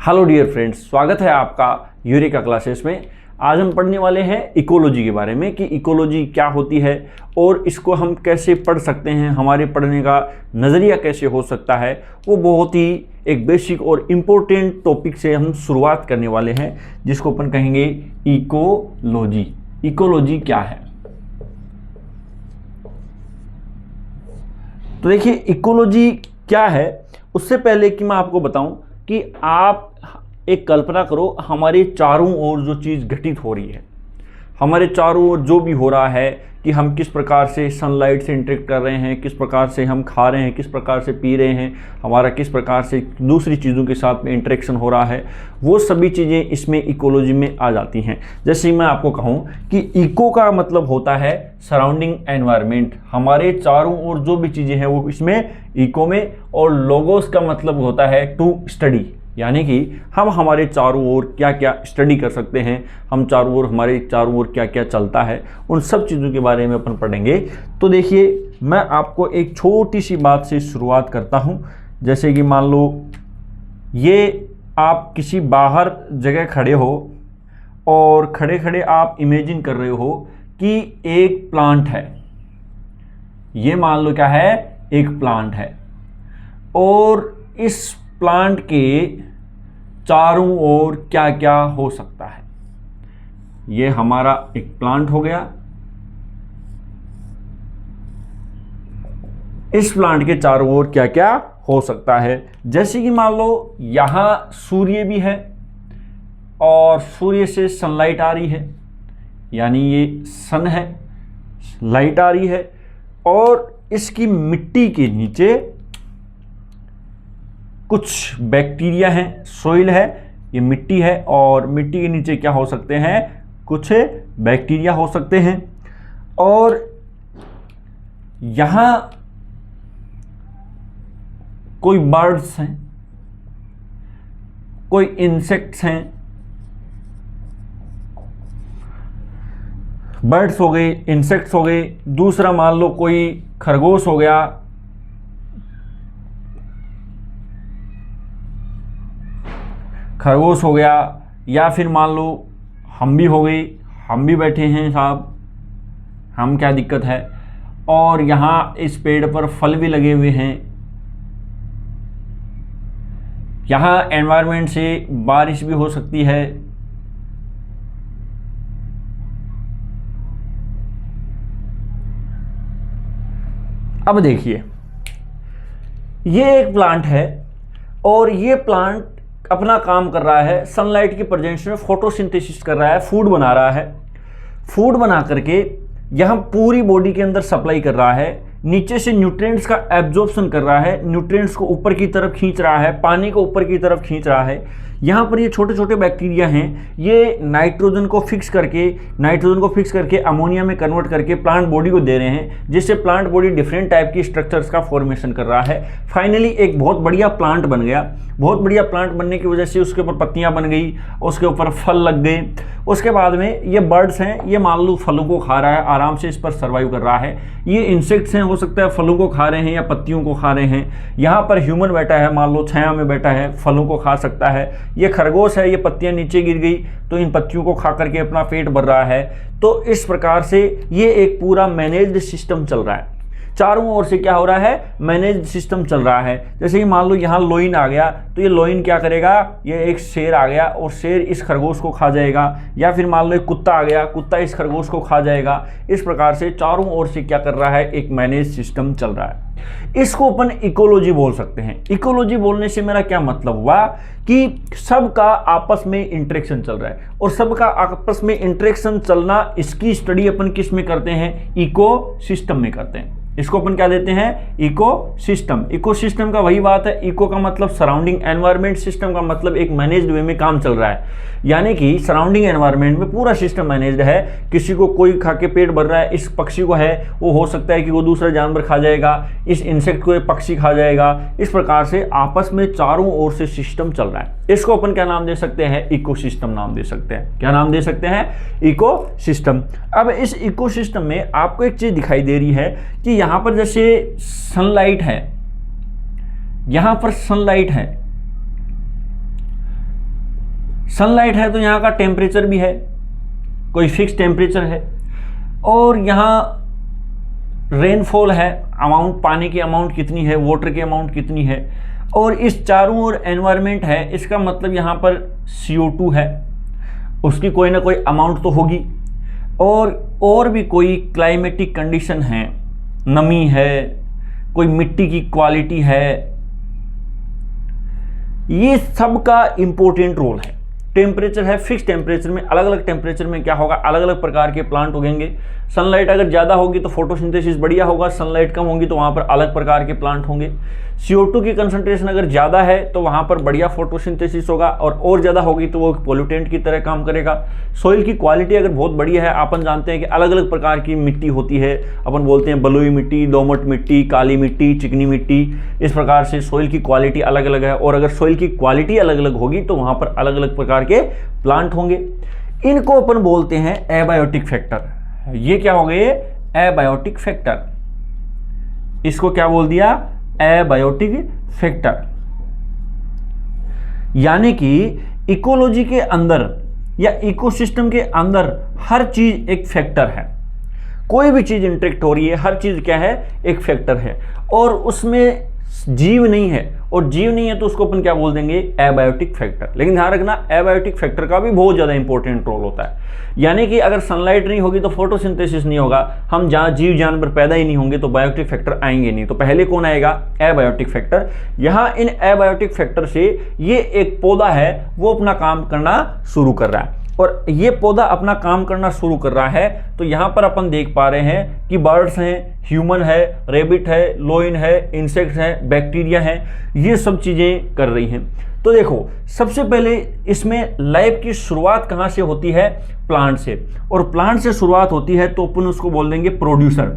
Hello dear friends, स्वागत है आपका यूरेका क्लासेस में। आज हम पढ़ने वाले हैं इकोलॉजी के बारे में कि इकोलॉजी क्या होती है और इसको हम कैसे पढ़ सकते हैं, हमारे पढ़ने का नज़रिया कैसे हो सकता है। वो बहुत ही एक बेसिक और इम्पोर्टेंट टॉपिक से हम शुरुआत करने वाले हैं, जिसको अपन कहेंगे इकोलॉजी। इकोलॉजी क्या है? तो देखिए, इकोलॉजी क्या है उससे पहले कि मैं आपको बताऊं कि आप एक कल्पना करो, हमारे चारों ओर जो चीज़ घटित हो रही है, हमारे चारों ओर जो भी हो रहा है कि हम किस प्रकार से सनलाइट से इंटरेक्ट कर रहे हैं, किस प्रकार से हम खा रहे हैं, किस प्रकार से पी रहे हैं, हमारा किस प्रकार से दूसरी चीज़ों के साथ में इंटरेक्शन हो रहा है, वो सभी चीज़ें इसमें इकोलॉजी में आ जाती हैं। जैसे मैं आपको कहूँ कि इको का मतलब होता है सराउंडिंग एनवायरनमेंट, हमारे चारों ओर जो भी चीज़ें हैं वो इसमें इको में। और लोगोस का मतलब होता है टू स्टडी, यानी कि हम हमारे चारों ओर क्या क्या स्टडी कर सकते हैं, हम चारों ओर हमारे चारों ओर क्या क्या चलता है, उन सब चीज़ों के बारे में अपन पढ़ेंगे। तो देखिए, मैं आपको एक छोटी सी बात से शुरुआत करता हूँ। जैसे कि मान लो ये आप किसी बाहर जगह खड़े हो और खड़े खड़े आप इमेजिन कर रहे हो कि एक प्लांट है। ये मान लो क्या है, एक प्लांट है, और इस प्लांट के चारों ओर क्या क्या हो सकता है। ये हमारा एक प्लांट हो गया। इस प्लांट के चारों ओर क्या क्या हो सकता है, जैसे कि मान लो यहां सूर्य भी है और सूर्य से सनलाइट आ रही है, यानी ये सन है, लाइट आ रही है। और इसकी मिट्टी के नीचे कुछ बैक्टीरिया हैं, सोइल है, ये मिट्टी है, और मिट्टी के नीचे क्या हो सकते हैं, कुछ बैक्टीरिया हो सकते हैं। और यहां कोई बर्ड्स हैं, कोई इंसेक्ट्स हैं, बर्ड्स हो गए, इंसेक्ट्स हो गए। दूसरा मान लो कोई खरगोश हो गया, खरगोश हो गया, या फिर मान लो हम भी हो गए, हम भी बैठे हैं साहब, हम क्या दिक्कत है। और यहाँ इस पेड़ पर फल भी लगे हुए हैं। यहाँ एनवायरनमेंट से बारिश भी हो सकती है। अब देखिए, ये एक प्लांट है और ये प्लांट अपना काम कर रहा है, सनलाइट की प्रेजेंस में फोटोसिंथेसिस कर रहा है, फूड बना रहा है। फूड बना करके यहाँ पूरी बॉडी के अंदर सप्लाई कर रहा है, नीचे से न्यूट्रिएंट्स का एब्जॉर्प्शन कर रहा है, न्यूट्रिएंट्स को ऊपर की तरफ खींच रहा है, पानी को ऊपर की तरफ खींच रहा है। यहाँ पर ये छोटे छोटे बैक्टीरिया हैं, ये नाइट्रोजन को फिक्स करके अमोनिया में कन्वर्ट करके प्लांट बॉडी को दे रहे हैं, जिससे प्लांट बॉडी डिफरेंट टाइप की स्ट्रक्चर्स का फॉर्मेशन कर रहा है। फाइनली एक बहुत बढ़िया प्लांट बन गया। बहुत बढ़िया प्लांट बनने की वजह से उसके ऊपर पत्तियां बन गई, उसके ऊपर फल लग गए। उसके बाद में ये बर्ड्स हैं, ये मान लो फलों को खा रहा है, आराम से इस पर सर्वाइव कर रहा है। ये इंसेक्ट्स हैं, हो सकता है फलों को खा रहे हैं या पत्तियों को खा रहे हैं। यहाँ पर ह्यूमन बैठा है, मान लो छाया में बैठा है, फलों को खा सकता है। ये खरगोश है, ये पत्तियां नीचे गिर गई तो इन पत्तियों को खा करके अपना पेट भर रहा है। तो इस प्रकार से ये एक पूरा मैनेज्ड सिस्टम चल रहा है। चारों ओर से क्या हो रहा है, मैनेज सिस्टम चल रहा है। जैसे कि मान लो यहाँ लोइन आ गया, तो ये लोइन क्या करेगा, ये एक शेर आ गया और शेर इस खरगोश को खा जाएगा। या फिर मान लो एक कुत्ता आ गया, कुत्ता इस खरगोश को खा जाएगा। इस प्रकार से चारों ओर से क्या कर रहा है, एक मैनेज सिस्टम चल रहा है। इसको अपन इकोलॉजी बोल सकते हैं। इकोलॉजी बोलने से मेरा क्या मतलब हुआ कि सबका आपस में इंटरेक्शन चल रहा है, और सबका आपस में इंटरेक्शन चलना, इसकी स्टडी अपन किस में करते हैं, इको सिस्टम में करते हैं। इसको अपन क्या देते हैं, इकोसिस्टम। इकोसिस्टम का वही बात है, इको का मतलब सराउंडिंग एनवायरनमेंट, सिस्टम का मतलब एक मैनेज्ड वे में काम चल रहा है। यानी कि सराउंडिंग एनवायरनमेंट में पूरा सिस्टम मैनेज्ड है। किसी को कोई खा के पेट भर रहा है, इस पक्षी को है, वो हो सकता है कि वो दूसरा जानवर खा जाएगा, इस इंसेक्ट को एक पक्षी खा जाएगा। इस प्रकार से आपस में चारों ओर से सिस्टम चल रहा है। इसको अपन क्या नाम दे सकते हैं, इकोसिस्टम नाम दे सकते हैं। क्या नाम दे सकते हैं, इकोसिस्टम। अब इस इकोसिस्टम में आपको एक चीज दिखाई दे रही है कि यहां पर जैसे सनलाइट है, यहां पर सनलाइट है, सनलाइट है तो यहाँ का टेम्परेचर भी है, कोई फिक्स टेम्परेचर है, और यहाँ रेनफॉल है, अमाउंट, पानी की अमाउंट कितनी है, वाटर की अमाउंट कितनी है, और इस चारों ओर एनवायरनमेंट है। इसका मतलब यहाँ पर CO2 है, उसकी कोई ना कोई अमाउंट तो होगी, और भी कोई क्लाइमेटिक कंडीशन है, नमी है, कोई मिट्टी की क्वालिटी है, ये सब का इंपॉर्टेंट रोल है। टेम्परेचर है, फिक्स टेम्परेचर में, अलग अलग टेम्परेचर में क्या होगा, अलग अलग प्रकार के प्लांट उगेंगे। सनलाइट अगर ज़्यादा होगी तो फोटोसिंथेसिस बढ़िया होगा, सनलाइट कम होगी तो वहाँ पर अलग प्रकार के प्लांट होंगे। CO2 की कंसंट्रेशन अगर ज़्यादा है तो वहाँ पर बढ़िया फोटोसिंथेसिस होगा, और ज़्यादा होगी तो वो पोल्यूटेंट की तरह काम करेगा। सॉइल की क्वालिटी अगर बहुत बढ़िया है, अपन जानते हैं कि अलग अलग प्रकार की मिट्टी होती है, अपन बोलते हैं बलुई मिट्टी, दोमट मिट्टी, काली मिट्टी, चिकनी मिट्टी, इस प्रकार से सॉइल की क्वालिटी अलग अलग है। और अगर सॉइल की क्वालिटी अलग अलग होगी तो वहाँ पर अलग अलग प्रकार के प्लांट होंगे। इनको अपन बोलते हैं एबायोटिक फैक्टर। ये क्या हो गए, एबायोटिक फैक्टर। इसको क्या बोल दिया, एबायोटिक फैक्टर। यानी कि इकोलॉजी के अंदर या इकोसिस्टम के अंदर हर चीज एक फैक्टर है। कोई भी चीज इंटरेक्ट हो रही है, हर चीज क्या है, एक फैक्टर है, और उसमें जीव नहीं है, और जीव नहीं है तो उसको अपन क्या बोल देंगे, एबायोटिक फैक्टर। लेकिन ध्यान रखना, एबायोटिक फैक्टर का भी बहुत ज़्यादा इंपॉर्टेंट रोल होता है। यानी कि अगर सनलाइट नहीं होगी तो फोटोसिंथेसिस नहीं होगा, हम जहाँ जीव जानवर पैदा ही नहीं होंगे तो बायोटिक फैक्टर आएंगे नहीं। तो पहले कौन आएगा, एबायोटिक फैक्टर। यहाँ इन एबायोटिक फैक्टर से ये एक पौधा है वो अपना काम करना शुरू कर रहा है, और ये पौधा अपना काम करना शुरू कर रहा है। तो यहाँ पर अपन देख पा रहे हैं कि बर्ड्स हैं, ह्यूमन है, रेबिट है, लोइन है, इंसेक्ट्स हैं, बैक्टीरिया हैं, ये सब चीज़ें कर रही हैं। तो देखो, सबसे पहले इसमें लाइफ की शुरुआत कहाँ से होती है, प्लांट से, और प्लांट से शुरुआत होती है तो अपन उसको बोल देंगे प्रोड्यूसर।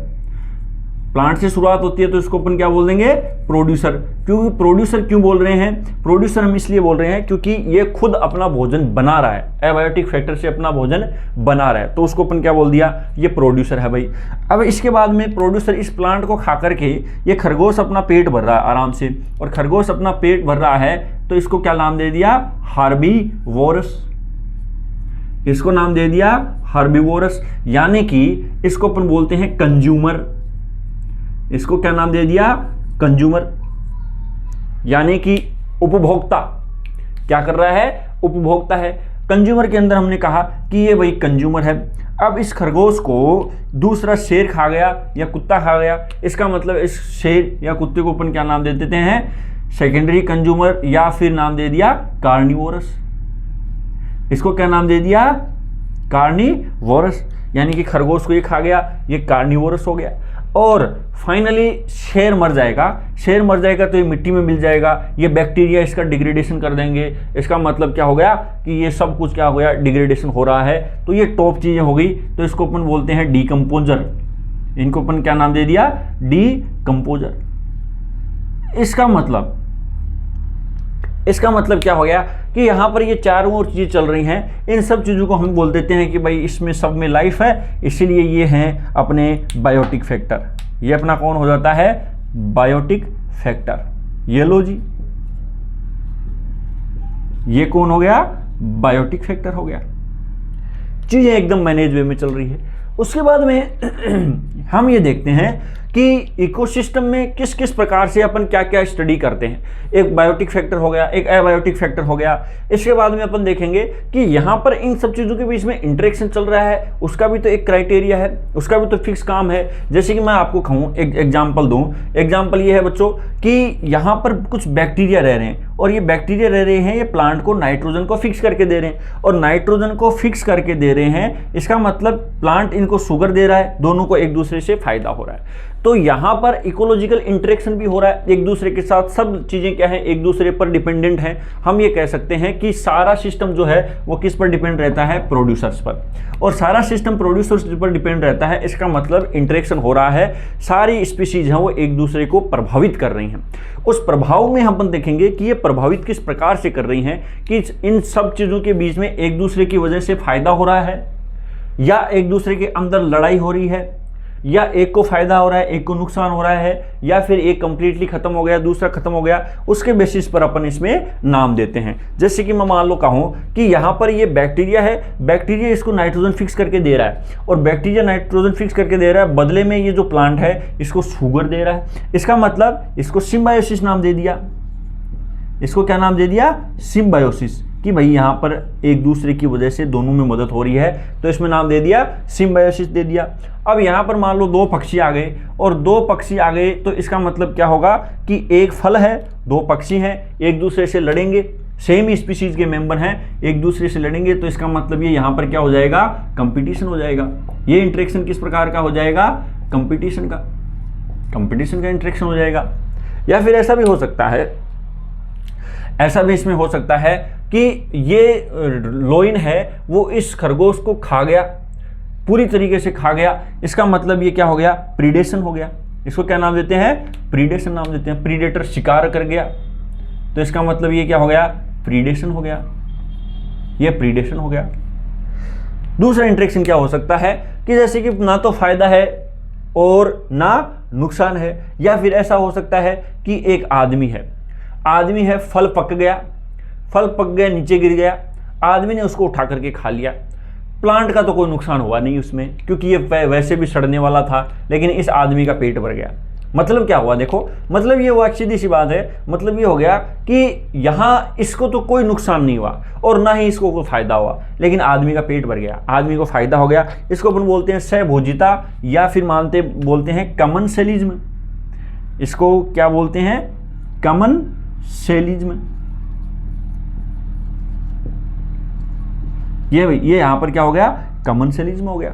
प्लांट से शुरुआत होती है तो इसको अपन क्या बोल देंगे, प्रोड्यूसर। क्योंकि प्रोड्यूसर क्यों बोल रहे हैं, प्रोड्यूसर हम इसलिए बोल रहे हैं क्योंकि ये खुद अपना भोजन बना रहा है, एबायोटिक फैक्टर से अपना भोजन बना रहा है, तो उसको अपन क्या बोल दिया, ये प्रोड्यूसर है भाई। अब इसके बाद में प्रोड्यूसर इस प्लांट को खा करके ये खरगोश अपना पेट भर रहा है आराम से, और खरगोश अपना पेट भर रहा है तो इसको क्या नाम दे दिया, हार्बीवोरस। इसको नाम दे दिया हार्बीवोरस, यानी कि इसको अपन बोलते हैं कंज्यूमर। इसको क्या नाम दे दिया, कंज्यूमर, यानी कि उपभोक्ता। क्या कर रहा है, उपभोक्ता है। कंज्यूमर के अंदर हमने कहा कि ये भाई कंज्यूमर है। अब इस खरगोश को दूसरा शेर खा गया या कुत्ता खा गया, इसका मतलब इस शेर या कुत्ते को अपन क्या नाम दे देते हैं, सेकेंडरी कंज्यूमर, या फिर नाम दे दिया कार्निवोरस। इसको क्या नाम दे दिया, कार्निवोरस, यानी कि खरगोश को ये खा गया, ये कार्निवोरस हो गया। और फाइनली शेर मर जाएगा। शेर मर जाएगा तो ये मिट्टी में मिल जाएगा, ये बैक्टीरिया इसका डिग्रेडेशन कर देंगे। इसका मतलब क्या हो गया कि ये सब कुछ क्या हो गया, डिग्रेडेशन हो रहा है, तो ये टॉप चीजें हो गई, तो इसको अपन बोलते हैं डीकम्पोजर। इनको अपन क्या नाम दे दिया, डीकम्पोजर। इसका मतलब क्या हो गया कि यहाँ पर ये चारों ओर चीज़ें चल रही हैं, इन सब चीज़ों को हम बोल देते हैं कि भाई इसमें सब में लाइफ है, इसीलिए ये हैं अपने बायोटिक फैक्टर। ये अपना कौन हो जाता है, बायोटिक फैक्टर। ये लो जी, ये कौन हो गया, बायोटिक फैक्टर हो गया। चीज़ें एकदम मैनेज वे में चल रही है। उसके बाद में हम ये देखते हैं कि इकोसिस्टम में किस किस प्रकार से अपन क्या क्या स्टडी करते हैं। एक बायोटिक फैक्टर हो गया, एक एबायोटिक फैक्टर हो गया। इसके बाद में अपन देखेंगे कि यहाँ पर इन सब चीज़ों के बीच में इंटरेक्शन चल रहा है, उसका भी तो एक क्राइटेरिया है, उसका भी तो फिक्स काम है। जैसे कि मैं आपको कहूँ, एक एग्जाम्पल दूँ। एग्जाम्पल ये है बच्चों कि यहाँ पर कुछ बैक्टीरिया रह रहे हैं, और ये बैक्टीरिया रह रहे हैं, ये प्लांट को नाइट्रोजन को फिक्स करके दे रहे हैं, और नाइट्रोजन को फिक्स करके दे रहे हैं, इसका मतलब प्लांट इनको शुगर दे रहा है, दोनों को एक दूसरे से फायदा हो रहा है। तो यहाँ पर इकोलॉजिकल इंटरेक्शन भी हो रहा है एक दूसरे के साथ, सब चीज़ें क्या है, एक दूसरे पर डिपेंडेंट हैं। हम ये कह सकते हैं कि सारा सिस्टम जो है वो किस पर डिपेंड रहता है, प्रोड्यूसर्स पर, और सारा सिस्टम प्रोड्यूसर्स पर डिपेंड रहता है। इसका मतलब इंटरेक्शन हो रहा है, सारी स्पीशीज हैं वो एक दूसरे को प्रभावित कर रही हैं। उस प्रभाव में हम अपन देखेंगे कि ये प्रभावित किस प्रकार से कर रही हैं, कि इन सब चीज़ों के बीच में एक दूसरे की वजह से फायदा हो रहा है, या एक दूसरे के अंदर लड़ाई हो रही है, या एक को फायदा हो रहा है एक को नुकसान हो रहा है, या फिर एक कंप्लीटली खत्म हो गया दूसरा खत्म हो गया, उसके बेसिस पर अपन इसमें नाम देते हैं। जैसे कि मैं मान लो कहूं कि यहां पर ये बैक्टीरिया है, बैक्टीरिया इसको नाइट्रोजन फिक्स करके दे रहा है, और बैक्टीरिया नाइट्रोजन फिक्स करके दे रहा है, बदले में ये जो प्लांट है इसको शुगर दे रहा है। इसका मतलब इसको सिम्बायोसिस नाम दे दिया। इसको क्या नाम दे दिया? सिम्बायोसिस, कि भाई यहाँ पर एक दूसरे की वजह से दोनों में मदद हो रही है, तो इसमें नाम दे दिया सिम्बायोसिस दे दिया। अब यहाँ पर मान लो दो पक्षी आ गए, और दो पक्षी आ गए तो इसका मतलब क्या होगा कि एक फल है, दो पक्षी हैं, एक दूसरे से लड़ेंगे, सेम स्पीशीज के मेंबर हैं, एक दूसरे से लड़ेंगे, तो इसका मतलब ये यहाँ पर क्या हो जाएगा? कंपटीशन हो जाएगा। ये इंटरेक्शन किस प्रकार का हो जाएगा? कंपटीशन का इंटरेक्शन हो जाएगा। या फिर ऐसा भी हो सकता है, ऐसा भी इसमें हो सकता है कि ये लोइन है वो इस खरगोश को खा गया, पूरी तरीके से खा गया, इसका मतलब ये क्या हो गया? प्रीडेशन हो गया। इसको क्या नाम देते हैं? प्रीडेशन नाम देते हैं। प्रीडेटर शिकार कर गया, तो इसका मतलब ये क्या हो गया? प्रीडेशन हो गया, ये प्रीडेशन हो गया। दूसरा इंटरेक्शन क्या हो सकता है कि जैसे कि ना तो फायदा है और ना नुकसान है, या फिर ऐसा हो सकता है कि एक आदमी है, फल पक गया नीचे गिर गया, आदमी ने उसको उठा करके खा लिया। प्लांट का तो कोई नुकसान हुआ नहीं उसमें, क्योंकि ये वैसे भी सड़ने वाला था, लेकिन इस आदमी का पेट भर गया। मतलब क्या हुआ? देखो, मतलब ये हुआ, सीधी सी बात है, मतलब ये हो गया कि यहाँ इसको तो कोई नुकसान नहीं हुआ और ना ही इसको कोई फायदा हुआ, लेकिन आदमी का पेट भर गया, आदमी को फायदा हो गया। इसको अपन बोलते हैं सहभोजिता, या फिर बोलते हैं कमनसेलिज्म। इसको क्या बोलते हैं? कमनसेलिज्म। ये यहां पर क्या हो गया? कमनसेलिज्म हो गया।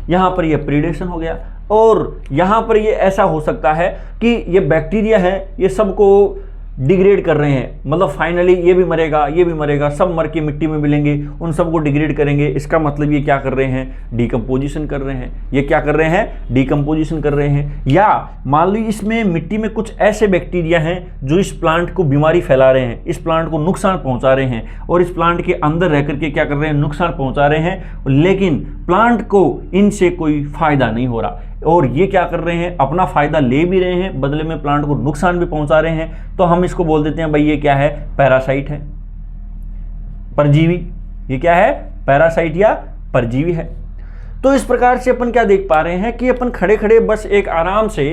यहां पर ये प्रीडेशन हो गया। और यहां पर ये ऐसा हो सकता है कि ये बैक्टीरिया है, ये सबको डिग्रेड कर रहे हैं, मतलब फाइनली ये भी मरेगा, सब मर के मिट्टी में मिलेंगे, उन सबको डिग्रेड करेंगे। इसका मतलब ये क्या कर रहे हैं? डिकम्पोजिशन कर रहे हैं। ये क्या कर रहे हैं? डिकम्पोजिशन कर रहे हैं। या मान लो इसमें मिट्टी में कुछ ऐसे बैक्टीरिया हैं जो इस प्लांट को बीमारी फैला रहे हैं, इस प्लांट को नुकसान पहुंचा रहे हैं, और इस प्लांट के अंदर रह करके क्या कर रहे हैं? नुकसान पहुंचा रहे हैं, लेकिन प्लांट को इनसे कोई फायदा नहीं हो रहा, और ये क्या कर रहे हैं? अपना फायदा ले भी रहे हैं, बदले में प्लांट को नुकसान भी पहुंचा रहे हैं। तो हम इसको बोल देते हैं भाई ये क्या है? पैरासाइट है, परजीवी। ये क्या है? पैरासाइट या परजीवी है। तो इस प्रकार से अपन क्या देख पा रहे हैं कि अपन खड़े खड़े बस एक आराम से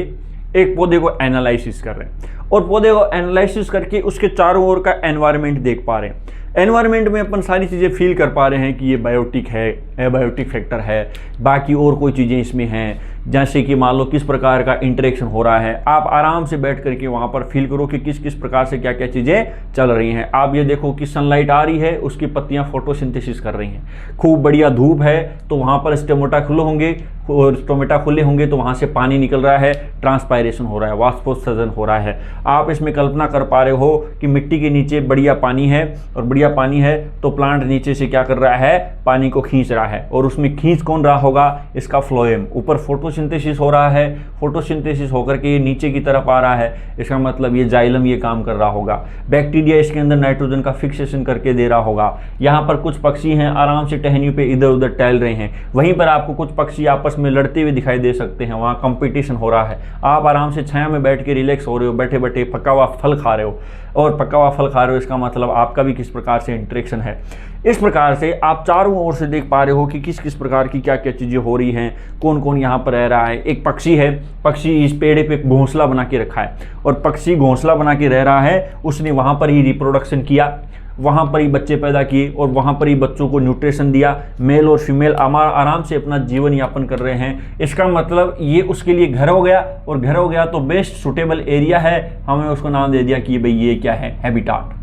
एक पौधे को एनालिसिस कर रहे हैं, और पौधे को एनालिसिस करके उसके चारों ओर का एनवायरनमेंट देख पा रहे हैं। एनवायरनमेंट में अपन सारी चीज़ें फील कर पा रहे हैं कि ये बायोटिक है, एबायोटिक फैक्टर है, बाकी और कोई चीज़ें इसमें हैं, जैसे कि मान लो किस प्रकार का इंटरेक्शन हो रहा है। आप आराम से बैठ करके वहाँ पर फील करो कि किस किस प्रकार से क्या क्या चीज़ें चल रही हैं। आप ये देखो कि सनलाइट आ रही है, उसकी पत्तियाँ फोटोसिंथेसिस कर रही हैं, खूब बढ़िया धूप है तो वहाँ पर स्टोमेटा खुले होंगे, और स्टोमेटा खुले होंगे तो वहाँ से पानी निकल रहा है, ट्रांसपायरेशन हो रहा है, वाष्पोत्सर्जन हो रहा है। आप इसमें कल्पना कर पा रहे हो कि मिट्टी के नीचे बढ़िया पानी है, और बढ़िया पानी है तो प्लांट नीचे से क्या कर रहा है? पानी को खींच रहा है, और उसमें खींच कौन रहा होगा? इसका फ्लोएम। ऊपर फोटोसिंथेसिस हो रहा है, फोटोसिंथेसिस होकर के ये नीचे की तरफ आ रहा है, इसका मतलब ये जाइलम ये काम कर रहा होगा। बैक्टीरिया इसके अंदर नाइट्रोजन का फिक्सेशन करके दे रहा होगा। यहाँ पर कुछ पक्षी हैं आराम से टहनियों पे इधर उधर टहल रहे हैं, वहीं पर आपको कुछ पक्षी आपस में लड़ते हुए दिखाई दे सकते हैं, वहाँ कंपटीशन हो रहा है। आप आराम से छाया में बैठ के रिलैक्स हो रहे हो, बैठे बैठे पका हुआ फल खा रहे हो, और पका हुआ फल खा रहे हो, इसका मतलब आपका भी किस प्रकार से इंटरेक्शन है। इस प्रकार से आप चारों ओर से देख पा रहे हो कि किस किस प्रकार की क्या क्या चीज़ें हो रही हैं, कौन कौन यहाँ पर रह रहा है। एक पक्षी है, पक्षी इस पेड़ पे घोंसला बना के रखा है, और पक्षी घोंसला बना के रह रहा है, उसने वहाँ पर ही रिप्रोडक्शन किया, वहाँ पर ही बच्चे पैदा किए, और वहाँ पर ही बच्चों को न्यूट्रिशन दिया। मेल और फीमेल आराम से अपना जीवन यापन कर रहे हैं। इसका मतलब ये उसके लिए घर हो गया, और घर हो गया तो बेस्ट सुटेबल एरिया है, हमने उसको नाम दे दिया कि भाई ये क्या है? हैबिटाट।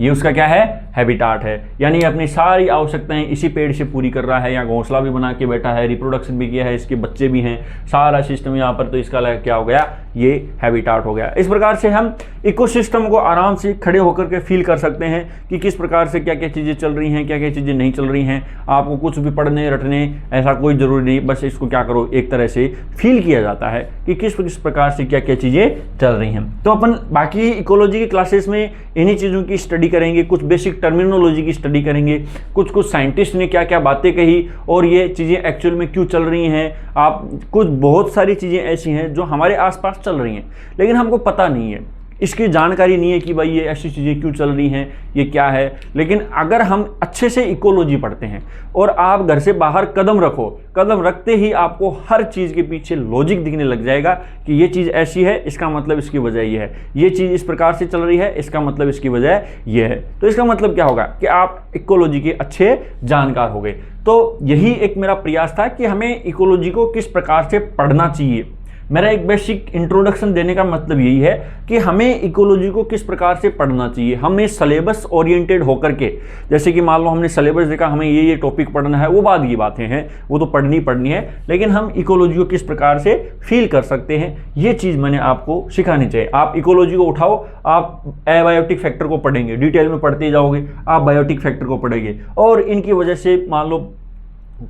ये उसका क्या है? हैबिटाट है, यानी अपनी सारी आवश्यकताएं इसी पेड़ से पूरी कर रहा है। यहाँ घोंसला भी बना के बैठा है, रिप्रोडक्शन भी किया है, इसके बच्चे भी हैं, सारा सिस्टम यहाँ पर, तो इसका क्या हो गया? ये हैबिटाट हो गया। इस प्रकार से हम इकोसिस्टम को आराम से खड़े होकर के फील कर सकते हैं कि किस प्रकार से क्या क्या चीज़ें चल रही हैं, क्या क्या चीज़ें नहीं चल रही हैं। आपको कुछ भी पढ़ने रटने ऐसा कोई ज़रूरी नहीं, बस इसको क्या करो, एक तरह से फील किया जाता है कि किस किस प्रकार से क्या क्या चीज़ें चल रही हैं। तो अपन बाकी इकोलॉजी की क्लासेस में इन्हीं चीज़ों की स्टडी करेंगे, कुछ बेसिक टर्मिनोलॉजी की स्टडी करेंगे, कुछ कुछ साइंटिस्ट ने क्या क्या बातें कही और ये चीज़ें एक्चुअल में क्यों चल रही हैं। आप कुछ बहुत सारी चीज़ें ऐसी हैं जो हमारे आसपास चल रही हैं लेकिन हमको पता नहीं है, इसकी जानकारी नहीं है कि भाई ये ऐसी चीज़ें क्यों चल रही हैं, ये क्या है। लेकिन अगर हम अच्छे से इकोलॉजी पढ़ते हैं और आप घर से बाहर कदम रखो, कदम रखते ही आपको हर चीज़ के पीछे लॉजिक दिखने लग जाएगा कि ये चीज़ ऐसी है, इसका मतलब इसकी वजह ये है, ये चीज़ इस प्रकार से चल रही है, इसका मतलब इसकी वजह ये है। तो इसका मतलब क्या होगा कि आप इकोलॉजी के अच्छे जानकार हो गए। तो यही एक मेरा प्रयास था कि हमें इकोलॉजी को किस प्रकार से पढ़ना चाहिए। मेरा एक बेसिक इंट्रोडक्शन देने का मतलब यही है कि हमें इकोलॉजी को किस प्रकार से पढ़ना चाहिए। हमें सिलेबस ओरिएंटेड होकर के, जैसे कि मान लो हमने सिलेबस देखा, हमें ये टॉपिक पढ़ना है, वो बाद की बातें हैं, वो तो पढ़नी है, लेकिन हम इकोलॉजी को किस प्रकार से फील कर सकते हैं ये चीज़ मैंने आपको सिखानी चाहिए। आप इकोलॉजी को उठाओ, आप एबायोटिक फैक्टर को पढ़ेंगे, डिटेल में पढ़ते जाओगे, आप बायोटिक फैक्टर को पढ़ेंगे और इनकी वजह से मान लो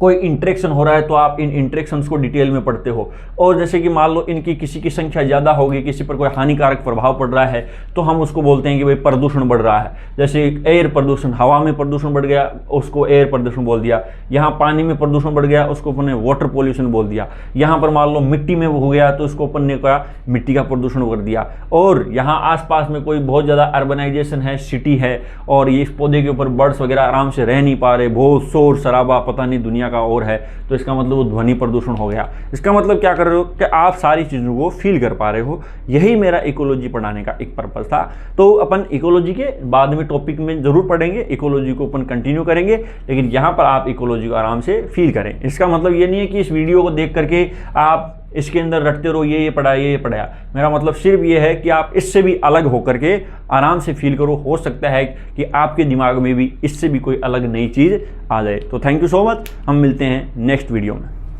कोई इंटरेक्शन हो रहा है तो आप इन इंटरेक्शंस को डिटेल में पढ़ते हो। और जैसे कि मान लो इनकी किसी की संख्या ज़्यादा होगी, किसी पर कोई हानिकारक प्रभाव पड़ रहा है तो हम उसको बोलते हैं कि भाई प्रदूषण बढ़ रहा है। जैसे एयर प्रदूषण, हवा में प्रदूषण बढ़ गया, उसको एयर प्रदूषण बोल दिया। यहाँ पानी में प्रदूषण बढ़ गया, उसको अपन ने वाटर पॉल्यूशन बोल दिया। यहाँ पर मान लो मिट्टी में हो गया तो उसको अपन ने कहा मिट्टी का प्रदूषण कर दिया। और यहाँ आसपास में कोई बहुत ज़्यादा अर्बनाइजेशन है, सिटी है और ये इस पौधे के ऊपर बर्ड्स वगैरह आराम से रह नहीं पा रहे, बहुत शोर शराबा पता नहीं दुनिया का और है, तो इसका मतलब वो ध्वनि प्रदूषण हो गया। इसका मतलब क्या कर रहे हो कि आप सारी चीज़ों को फील कर पा रहे हो। यही मेरा इकोलॉजी पढ़ाने का एक पर्पस था। तो अपन इकोलॉजी के बाद में टॉपिक में जरूर पढ़ेंगे, इकोलॉजी को अपन कंटिन्यू करेंगे, लेकिन यहाँ पर आप इकोलॉजी को आराम से फील करें। इसका मतलब ये नहीं है कि इस वीडियो को देख करके आप इसके अंदर रटते रहो ये पढ़ाया ये पढ़ाया। मेरा मतलब सिर्फ ये है कि आप इससे भी अलग होकर के आराम से फील करो। हो सकता है कि आपके दिमाग में भी इससे भी कोई अलग नई चीज़ आ जाए। तो थैंक यू सो मच, हम मिलते हैं नेक्स्ट वीडियो में।